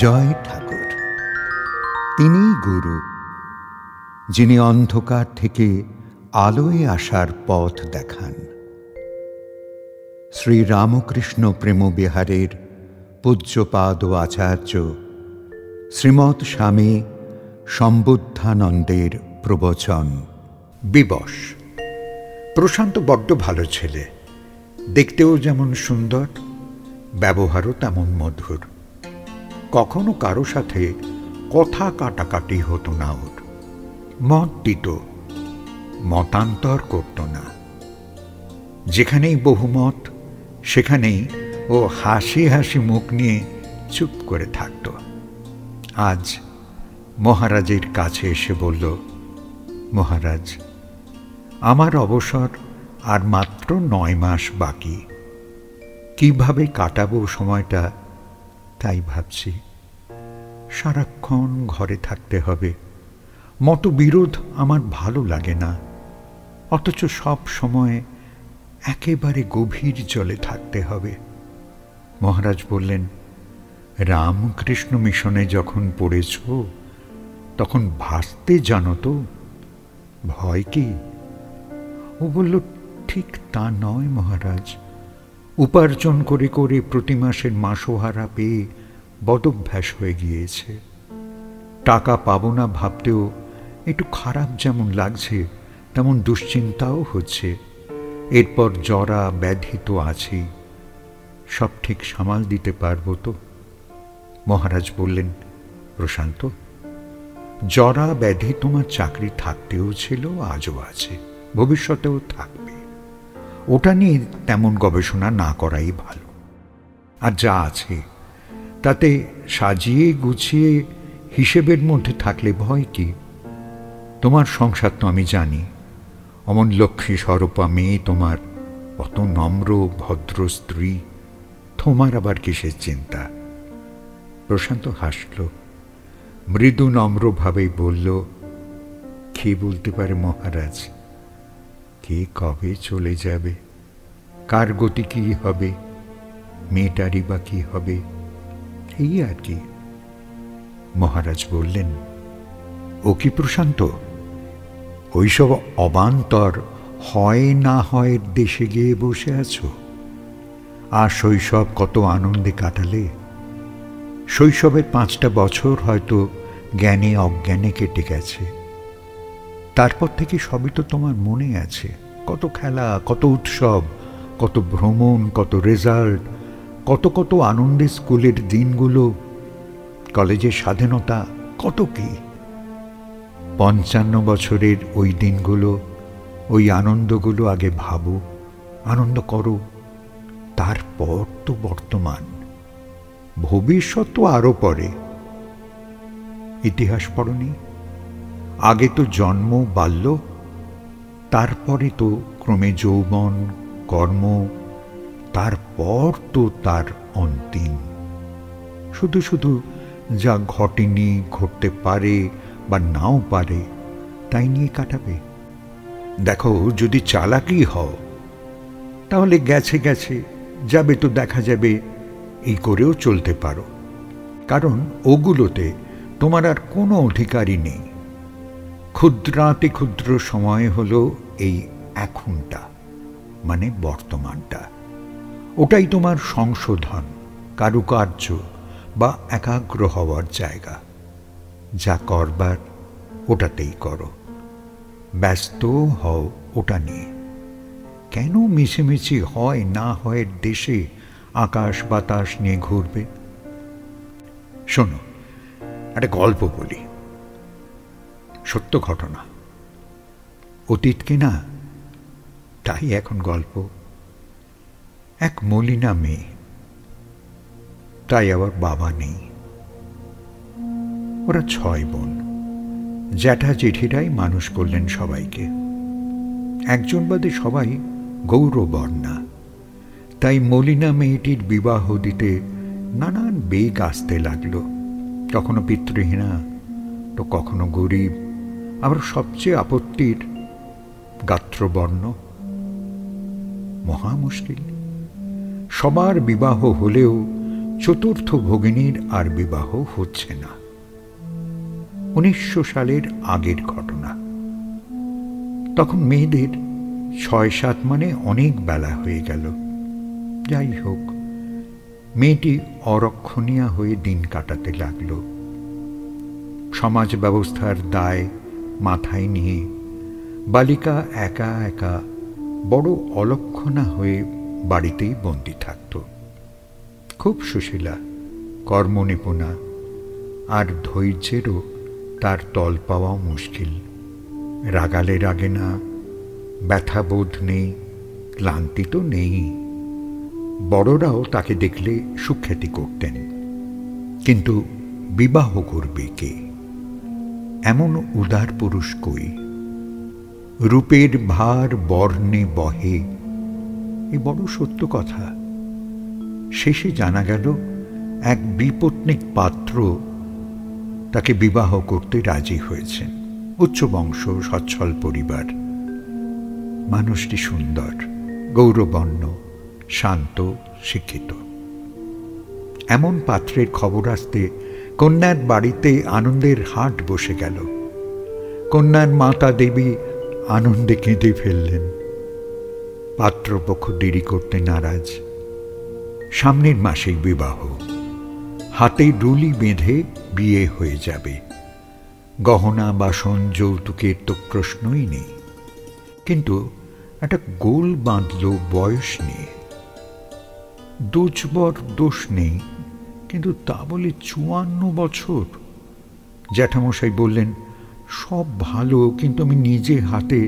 জয় ঠাকুর। তিনিই গুরু, যিনি অন্ধকার থেকে আলোয় আসার পথ দেখান। শ্রী রামকৃষ্ণ প্রেমবিহারের পূজ্যপাদ আচার্য শ্রীমৎ স্বামী সম্বুদ্ধানন্দের প্রবচন। বিবশ। প্রশান্ত বড্ড ভালো ছেলে, দেখতেও যেমন সুন্দর, ব্যবহারও তেমন মধুর। কখনো কারো সাথে কথা কাটাকাটি হতো না ওর। মত দিত, মতান্তর করত না। যেখানেই বহুমত সেখানেই ও হাসি হাসি মুখ নিয়ে চুপ করে থাকত। আজ মহারাজের কাছে এসে বলল, মহারাজ, আমার অবসর আর মাত্র 9 মাস বাকি। কিভাবে কাটাবো সময়টা তাই ভাবছি। সারাক্ষণ ঘরে থাকতে হবে, মতবিরোধ আমার ভালো লাগে না, অথচ সব সময় একেবারে গভীর জলে থাকতে হবে। মহারাজ বললেন, রামকৃষ্ণ মিশনে যখন পড়েছ তখন ভাসতে জানো তো, ভয় কি? ও বলল, ঠিক তা নয় মহারাজ, উপার্জন করে করে প্রতি মাসের মাসোহারা পেয়ে বদভ্যাস হয়ে গিয়েছে। টাকা পাবো না ভাবতেও একটু খারাপ যেমন লাগছে তেমন দুশ্চিন্তাও হচ্ছে। এরপর জরা ব্যাধি তো আছেই, সব ঠিক সামাল দিতে পারবো তো? মহারাজ বললেন, প্রশান্ত, জরা ব্যাধি তোমার চাকরি থাকতেও ছিল, আজও আছে, ভবিষ্যতেও থাকবে। ওটা নিয়ে তেমন গবেষণা না করাই ভালো। আর যা আছে তাতে সাজিয়ে গুছিয়ে হিসেবের মধ্যে থাকলে ভয় কি? তোমার সংসার তো আমি জানি, অমন লক্ষ্মী স্বরূপা মেয়ে তোমার, অত নম্র ভদ্র স্ত্রী, তোমার আবার কিসের চিন্তা? প্রশান্ত হাসল, মৃদু নম্রভাবেই বলল, কে বলতে পারে মহারাজ, কে কবে চলে যাবে, কার গতি কি হবে, মেয়েটারই বা কি হবে, এই আর কি। মহারাজ বললেন, ও কি প্রশান্ত, ওইসব অবান্তর হয় না হয় দেশে গিয়ে বসে আছো? আর শৈশব কত আনন্দে কাটালে। শৈশবের 5টা বছর হয়তো জ্ঞানে অজ্ঞানে কেটে গেছে। তারপর থেকে সবই তো তোমার মনে আছে, কত খেলা, কত উৎসব, কত ভ্রমণ, কত রেজাল্ট, কত কত আনন্দে স্কুলের দিনগুলো, কলেজের স্বাধীনতা, কত কি। 55 বছরের ওই দিনগুলো, ওই আনন্দগুলো আগে ভাবো, আনন্দ করো, তারপর তো বর্তমান, ভবিষ্যৎ তো আরো পরে। ইতিহাস পড়নি? আগে তো জন্ম, বাল্য, তারপরে তো ক্রমে যৌবন, কর্ম, তারপর তো তার অন্তিম। শুধু শুধু যা ঘটেনি, ঘটতে পারে বা নাও পারে তাই নিয়ে কাটাবে। দেখো, যদি চালাকি হও তাহলে গেছে গেছে, যাবে তো দেখা যাবে, এই করেও চলতে পারো। কারণ ওগুলোতে তোমার আর কোনো অধিকারই নেই। ক্ষুদ্রাতি ক্ষুদ্র সময় হলো এই এখনটা, মানে বর্তমানটা। ওটাই তোমার সংশোধন, কারুকার্য বা একাগ্র হওয়ার জায়গা। যা করবার ওটাতেই করো, ব্যস্ত হও ওটা নিয়ে। কেন মিছিমিছি হয় না হয় দেশে আকাশ বাতাস নিয়ে ঘুরবে? শোনো, একটা গল্প বলি, সত্য ঘটনা, অতীত কিনা তাই এখন গল্প। এক মলিনা মেয়ে, তাই আবার বাবা নেই। ওরা 6 বোন, জ্যাঠা জেঠিরাই মানুষ করলেন সবাইকে। একজন বাদে সবাই গৌরবর্ণা। তাই মলিনা মেয়েটির বিবাহ দিতে নানান বেগ আসতে লাগল। কখনো পিতৃহীনা, তো কখনো গরিব, আবার সবচেয়ে আপত্তির গাত্রবর্ণ। মহা মুশকিল। সবার বিবাহ হলেও চতুর্থ ভগিনীর আর বিবাহ হচ্ছে না। 1900 সালের আগের ঘটনা। তখন মেয়েদের 6-7 মানে অনেক বেলা হয়ে গেল। যাই হোক, মেয়েটি অরক্ষণীয়া হয়ে দিন কাটাতে লাগল। সমাজ ব্যবস্থার দায় মাথায় নিয়ে বালিকা একা একা বড় অলক্ষণা হয়ে বাড়িতেই বন্দী থাকত। খুব সুশীলা, কর্মনিপুণা, আর ধৈর্যেরও তার তল পাওয়াও মুশকিল। রাগালে রাগে না, ব্যথাবোধ নেই, ক্লান্তি তো নেই। বড়রাও তাকে দেখলে সুখ্যাতি করতেন। কিন্তু বিবাহ করবে কে? এমন উদার পুরুষ কই? রূপের ভার বর্ণে বহে, এ বড় সত্য কথা। শেষে জানা গেল এক বিপত্নিক পাত্র তাকে বিবাহ করতে রাজি হয়েছেন। উচ্চ বংশ, সচ্ছল পরিবার। মানুষটি সুন্দর, গৌরবর্ণ, শান্ত, শিক্ষিত। এমন পাত্রের খবর আসতে কন্যার বাড়িতে আনন্দের হাট বসে গেল। কন্যার মাতা দেবী আনন্দে কেঁদে ফেললেন। পাত্রপক্ষ দেরি করতে নারাজ। সামনের মাসেই বিবাহ। হাতে ডুলি বেঁধে বিয়ে হয়ে যাবে। গহনা বাসন যৌতুকের তো প্রশ্নই নেই। কিন্তু একটা গোল বাঁধল বয়স নিয়ে। দোষবর দোষ নেই, কিন্তু তা বলে 54 বছর। জ্যাঠামশাই বললেন, সব ভালো, কিন্তু আমি নিজে হাতে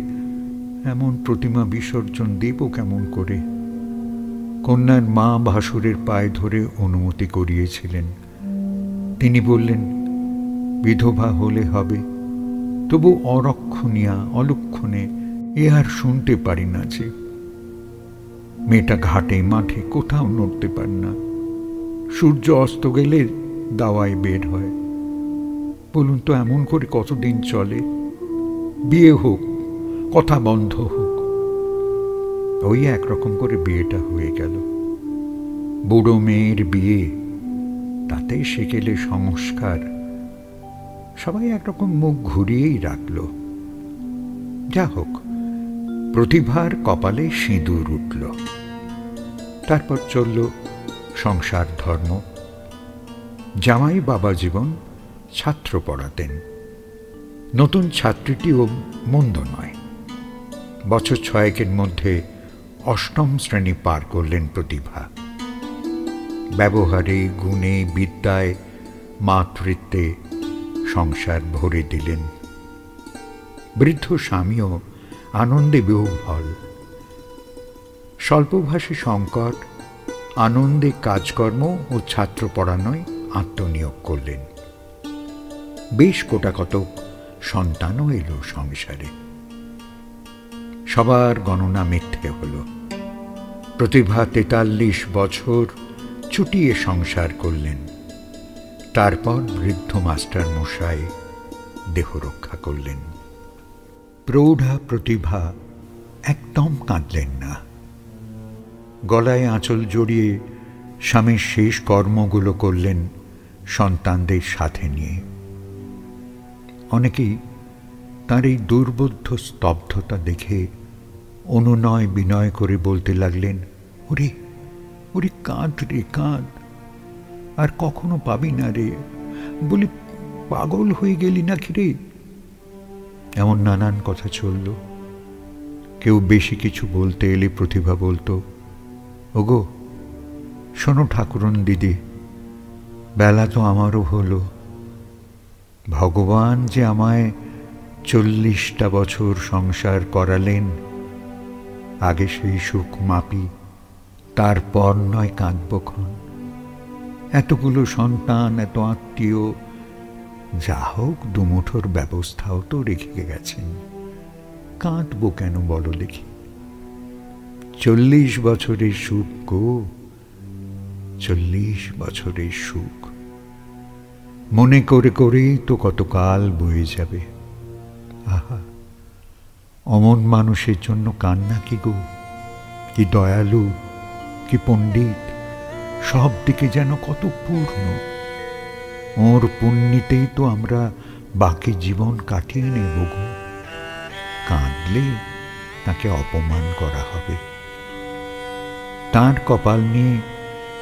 এমন প্রতিমা বিসর্জন দেব কেমন করে? কন্যার মা ভাসুরের পায়ে ধরে অনুমতি করিয়েছিলেন। তিনি বললেন, বিধবা হলে হবে, তবু অরক্ষণীয়া, অলক্ষণে এ আর শুনতে পারি না যে। মেয়েটা ঘাটে মাঠে কোথাও নড়তে পারে না। সূর্য অস্ত গেলে দাওয়ায় বের হয়। বলুন তো, এমন করে কতদিন চলে? বিয়ে হোক, কথা বন্ধ হোক। ওই একরকম করে বিয়েটা হয়ে গেল। বুড়ো মেয়ের বিয়ে, তাতে সেকেলে সংস্কার। সবাই একরকম মুখ ঘুরিয়েই রাখল। যা হোক, প্রতিভার কপালে সিঁদুর উঠল। তারপর চলল সংসার ধর্ম। জামাই বাবা জীবন ছাত্র পড়াতেন। নতুন ছাত্রীটিও মন্দ নয়। বছর 6 মধ্যে 8ম শ্রেণী পার করলেন প্রতিভা। ব্যবহারে, গুণে, বিদ্যায়, মাতৃত্বে সংসার ভরে দিলেন। বৃদ্ধ স্বামীও আনন্দে বিহ্বল। স্বল্পভাষী শঙ্কর আনন্দে কাজকর্ম ও ছাত্র পড়ানোয় আত্মনিয়োগ করলেন। বেশ কোটাকতক সন্তানও এলো সংসারে। সবার গণনা মিথ্যে হল। প্রতিভা 43 বছর চুটিয়ে সংসার করলেন। তারপর বৃদ্ধ মাস্টার মশাই দেহ রক্ষা করলেন। প্রৌঢ়া প্রতিভা একদম কাঁদলেন না। গলায় আঁচল জড়িয়ে স্বামীর শেষ কর্মগুলো করলেন সন্তানদের সাথে নিয়ে। অনেকেই তার এই দুর্বোধ্য স্তব্ধতা দেখে অনুনয় বিনয় করে বলতে লাগলেন, ওরে ওরে কাঁদ রে কাঁদ, আর কখনো পাবি না রে, বলি পাগল হয়ে গেলি নাকি রে? এমন নানান কথা চলল। কেউ বেশি কিছু বলতে এলে প্রতিভা বলতো, ওগো শোনো ঠাকুরন দিদি, বেলা তো আমারও হলো। ভগবান যে আমায় 40টা বছর সংসার করালেন, আগে সেই সুখ মাপি, তারপর নয় কাঁদবক্ষণ। এতগুলো সন্তান, এত আত্মীয়, যা হোক দুমুঠোর ব্যবস্থাও তো রেখে গেছেন, কাঁদবো কেন বলো দেখি? 40 বছরের সুখ গো, 40 বছরের সুখ মনে করে করেই তো কতকাল বয়ে যাবে। আহা, অমন মানুষের জন্য কান্না কি গো, কি দয়ালু, কি পণ্ডিত, সব দিকে যেন কত পূর্ণ। ওর পুণ্যিতেই তো আমরা বাকি জীবন কাটিয়ে নেব গো। কাঁদলে তাকে অপমান করা হবে। তাঁর কপাল নিয়ে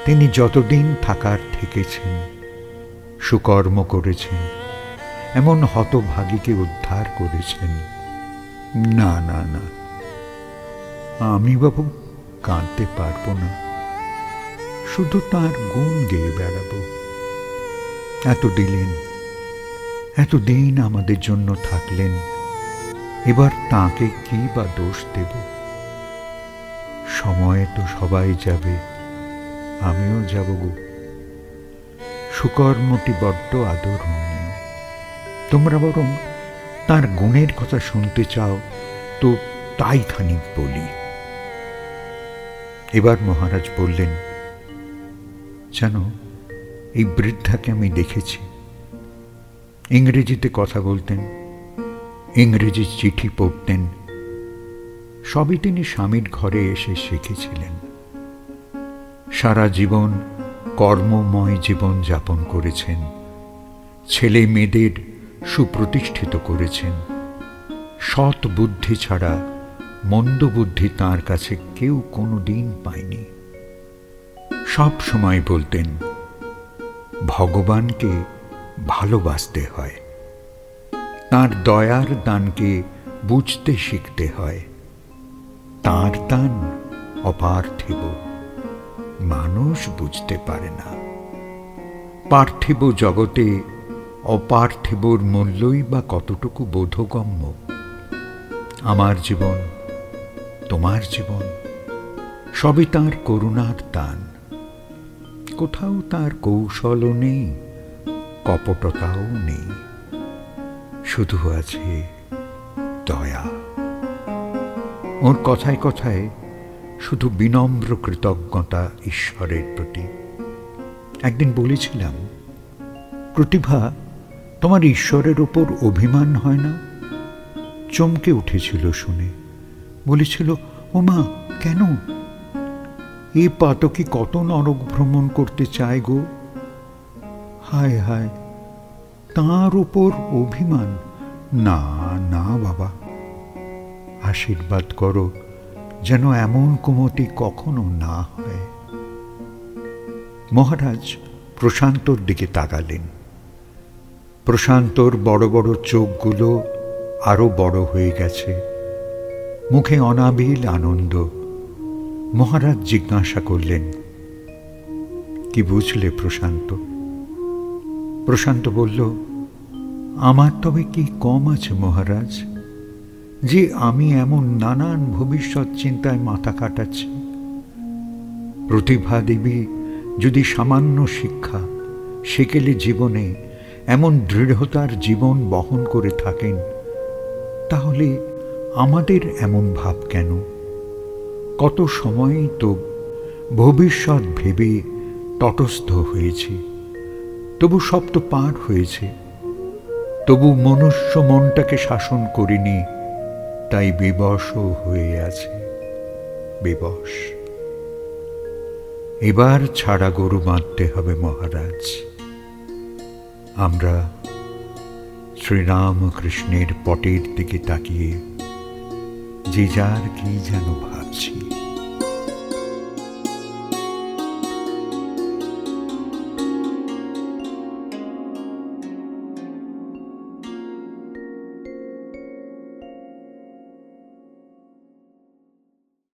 তিনি যতদিন থাকার থেকেছেন, সুকর্ম করেছেন, এমন হতভাগীকে উদ্ধার করেছেন। না না না, আমি বাবু কাঁদতে পারবো না, শুধু তাঁর গুণ গেয়ে বেড়াবো। এত দিলেন, এতদিন আমাদের জন্য থাকলেন, এবার তাঁকে কি বা দোষ দেব? সময়ে তো সবাই যাবে, আমিও যাব গো। সুকর্মটি বড্ড আদরণীয়। তোমরা বরং তাঁর গুণের কথা শুনতে চাও তো তাই খানিক বলি। এবার মহারাজ বললেন, জানো, এই বৃদ্ধাকে আমি দেখেছি। ইংরেজিতে কথা বলতেন, ইংরেজি চিঠি পড়তেন, সবই তিনি স্বামীর ঘরে এসে শিখেছিলেন। সারা জীবন কর্মময় জীবন যাপন করেছেন, ছেলে মেয়েদের সুপ্রতিষ্ঠিত করেছেন। সৎ বুদ্ধি ছাড়া মন্দ বুদ্ধি তাঁর কাছে কেউ কোনোদিন পায়নি। সব সময় বলতেন, ভগবানকে ভালোবাসতে হয়, তাঁর দয়ার দানকে বুঝতে শিখতে হয়। তাঁর দান অপার্থিব, মানুষ বুঝতে পারে না। পার্থিব জগতে অপার্থিবর মূল্যই বা কতটুকু বোধগম্য? আমার জীবন, তোমার জীবন, সবই তাঁর করুণার দান। কোথাও তাঁর কৌশলও নেই, কপটতাও নেই, শুধু আছে দয়া। ওর কথায় কথায় শুধু বিনম্র কৃতজ্ঞতা ঈশ্বরের প্রতি। একদিন বলেছিলাম, প্রতিভা, তোমার ঈশ্বরের ওপর অভিমান হয় না? চমকে উঠেছিল শুনে, বলেছিল, ও মা, কেন? এ পাতকি কত নরক ভ্রমণ করতে চায় গো। হায় হায়, তাঁর উপর অভিমান? না না বাবা, আশীর্বাদ করো যেন এমন কুমতি কখনো না হয়। মহারাজ প্রশান্তর দিকে তাকালেন। প্রশান্তর বড় বড় চোখগুলো আরো বড় হয়ে গেছে, মুখে অনাবিল আনন্দ। মহারাজ জিজ্ঞাসা করলেন, কি বুঝলে প্রশান্ত? প্রশান্ত বলল, আমার তবে কি কম আছে মহারাজ, যে আমি এমন নানান ভবিষ্যৎ চিন্তায় মাথা কাটাচ্ছি? প্রতিভা দেবী যদি সামান্য শিক্ষা, সেকেলে জীবনে এমন দৃঢ়তার জীবন বহন করে থাকেন, তাহলে আমাদের এমন ভাব কেন? কত সময়ই তো ভবিষ্যৎ ভেবে তটস্থ হয়েছি, তবু সব তো পার হয়েছে, তবু মনুষ্য মনটাকে শাসন করিনি, তাই বিবশও হয়ে আছে, বিবশ। এবার ছাড়া গরু বাঁধতে হবে মহারাজ। আমরা শ্রীরামকৃষ্ণের পটের দিকে তাকিয়ে যে যার কি যেন ভাবছি।